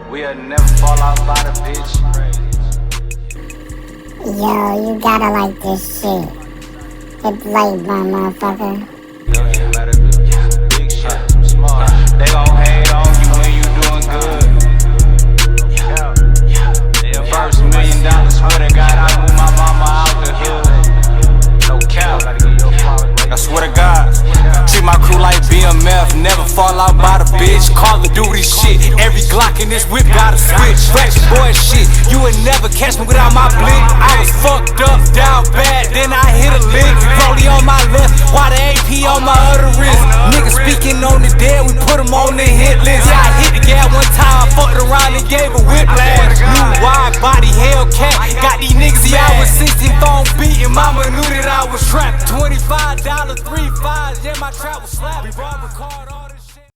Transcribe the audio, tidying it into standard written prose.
We'll never fall out by the bitch. Yo, you gotta like this shit. Hit the like button, motherfucker. Big shit, smart. They gon' hate on you when you doing good. Your first $1 million, swear to God, I move my mama out the hood. No cap. I swear to God, treat my crew like BMF, never fall out by the bitch. Call of Duty shit, every Glock in this whip got a switch. Fresh boy shit, you would never catch me without my blick. I was fucked up, down bad, then I hit a lick. Rollie on my left, while the AP on my other wrist. Niggas speaking on the dead, we put them on the hit list. Yeah, I hit the gas one time, I fucked around and gave a whiplash. New wide body Hellcat, got these niggas, yeah, I was 16 phone beating. Mama knew that I was trapped. $25, 3 5s, yeah, my trap was slapped. We brought the card on.